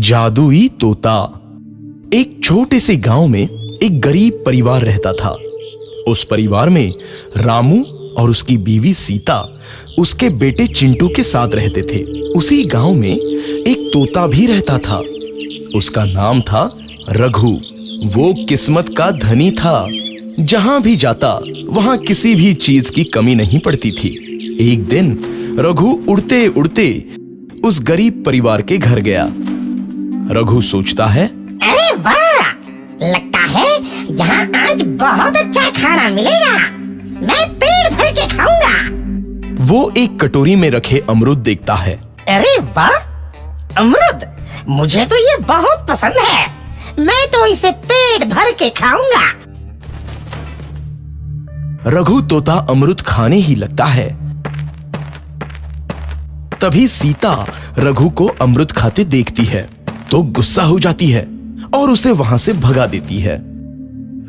जादुई तोता। एक छोटे से गांव में एक गरीब परिवार रहता था। उस परिवार में रामू और उसकी बीवी सीता उसके बेटे चिंटू के साथ रहते थे। उसी गांव में एक तोता भी रहता था। उसका नाम था रघु। वो किस्मत का धनी था। जहां भी जाता वहां किसी भी चीज की कमी नहीं पड़ती थी। एक दिन रघु उड़ते उड़ते उस गरीब परिवार के घर गया। रघु सोचता है, अरे वाह, लगता है यहाँ आज बहुत अच्छा खाना मिलेगा। मैं पेट भर के खाऊंगा। वो एक कटोरी में रखे अमरूद देखता है। अरे वाह, अमरूद, मुझे तो ये बहुत पसंद है। मैं तो इसे पेट भर के खाऊंगा। रघु तोता अमरूद खाने ही लगता है। तभी सीता रघु को अमरूद खाते देखती है तो गुस्सा हो जाती है और उसे वहां से भगा देती है।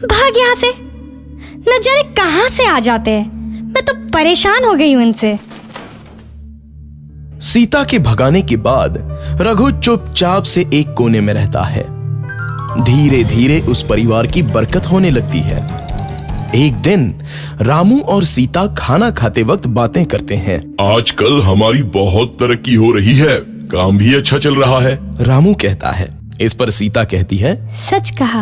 भाग यहाँ से, न जाने कहां से आ जाते हैं। मैं तो परेशान हो गई हूं इनसे। सीता के भगाने के बाद रघु चुपचाप से एक कोने में रहता है। धीरे धीरे उस परिवार की बरकत होने लगती है। एक दिन रामू और सीता खाना खाते वक्त बातें करते हैं। आजकल हमारी बहुत तरक्की हो रही है, काम भी अच्छा चल रहा है। रामू कहता है। इस पर सीता कहती है, सच कहा,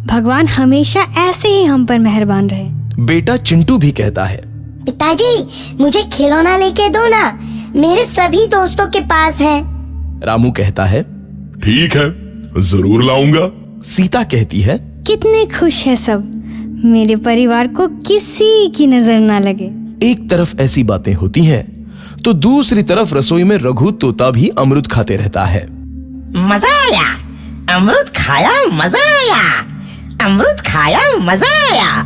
भगवान हमेशा ऐसे ही हम पर मेहरबान रहे। बेटा चिंटू भी कहता है, पिताजी, मुझे खिलौना लेके दो ना, मेरे सभी दोस्तों के पास है। रामू कहता है, ठीक है, जरूर लाऊंगा। सीता कहती है, कितने खुश है सब, मेरे परिवार को किसी की नजर ना लगे। एक तरफ ऐसी बातें होती हैं तो दूसरी तरफ रसोई में रघु तोता भी अमरूद खाते रहता है। मजा आया, अमरूद खाया, मजा आया, अमरूद खाया, मजा आया।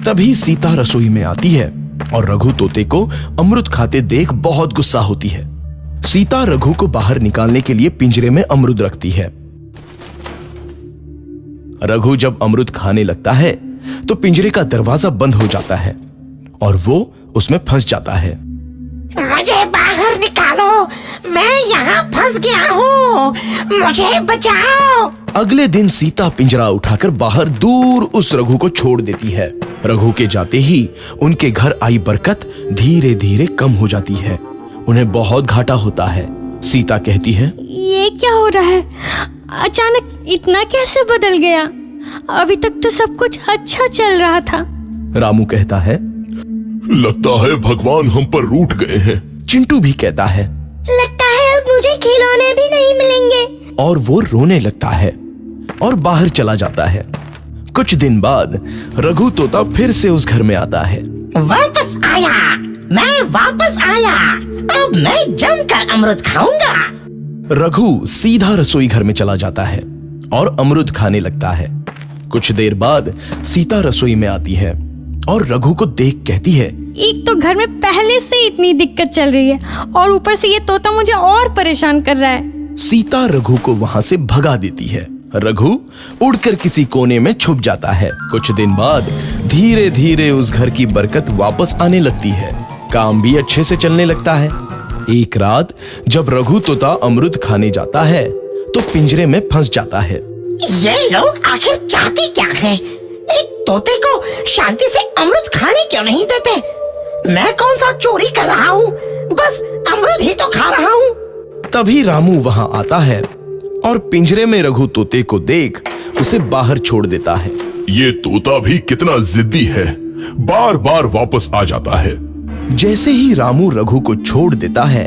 तभी सीता रसोई में आती है और रघु तोते को अमरूद खाते देख बहुत गुस्सा होती है। सीता रघु को बाहर निकालने के लिए पिंजरे में अमरूद रखती है। रघु जब अमरूद खाने लगता है तो पिंजरे का दरवाजा बंद हो जाता है और वो उसमें फंस जाता है। मुझे बाहर निकालो, मैं यहाँ फंस गया हूँ, मुझे बचाओ। अगले दिन सीता पिंजरा उठाकर बाहर दूर उस रघु को छोड़ देती है। रघु के जाते ही उनके घर आई बरकत धीरे धीरे कम हो जाती है। उन्हें बहुत घाटा होता है। सीता कहती है, ये क्या हो रहा है, अचानक इतना कैसे बदल गया? अभी तक तो सब कुछ अच्छा चल रहा था। रामू कहता है, लगता है भगवान हम पर रूठ गए हैं। चिंटू भी कहता है, लगता है अब मुझे खिलौने भी नहीं मिलेंगे। और वो रोने लगता है और बाहर चला जाता है। कुछ दिन बाद रघु तोता फिर से उस घर में आता है। वापस आया, मैं वापस आया, अब मैं जमकर अमरूद खाऊंगा। रघु सीधा रसोई घर में चला जाता है और अमरूद खाने लगता है। कुछ देर बाद सीता रसोई में आती है और रघु को देख कहती है, एक तो घर में पहले से इतनी दिक्कत चल रही है और ऊपर से ये तोता मुझे और परेशान कर रहा है। सीता रघु को वहां से भगा देती है। रघु उड़कर किसी कोने में छुप जाता है। कुछ दिन बाद धीरे धीरे उस घर की बरकत वापस आने लगती है। काम भी अच्छे से चलने लगता है। एक रात जब रघु तोता अमरूद खाने जाता है तो पिंजरे में फंस जाता है। ये लोग आखिर चाहते क्या हैं? एक तोते को शांति से अमरूद खाने क्यों नहीं देते? मैं कौन सा चोरी कर रहा हूँ? बस अमरूद ही तो खा रहा हूँ। तभी रामू वहां आता है और पिंजरे में रघु तोते को देख उसे बाहर छोड़ देता है। ये तोता भी कितना जिद्दी है, बार बार वापस आ जाता है। जैसे ही रामू रघु को छोड़ देता है,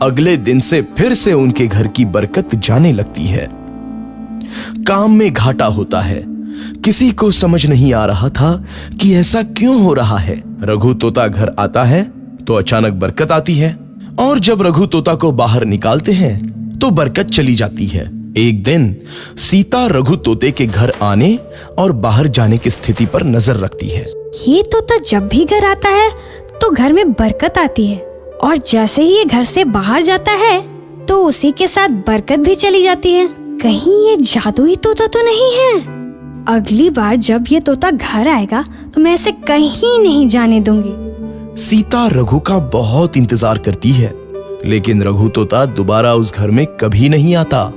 अगले दिन से फिर से उनके घर की बरकत जाने लगती है। काम में घाटा होता है। किसी को समझ नहीं आ रहा था कि ऐसा क्यों हो रहा है। रघु तोता घर आता है तो अचानक बरकत आती है और जब रघु तोता को बाहर निकालते हैं तो बरकत चली जाती है। एक दिन सीता रघु तोते के घर आने और बाहर जाने की स्थिति पर नजर रखती है। ये तोता जब भी घर आता है तो घर में बरकत आती है और जैसे ही ये घर से बाहर जाता है तो उसी के साथ बरकत भी चली जाती है। कहीं ये जादुई तोता तो नहीं है? अगली बार जब ये तोता घर आएगा तो मैं इसे कहीं नहीं जाने दूंगी। सीता रघु का बहुत इंतजार करती है लेकिन रघु तोता दोबारा उस घर में कभी नहीं आता।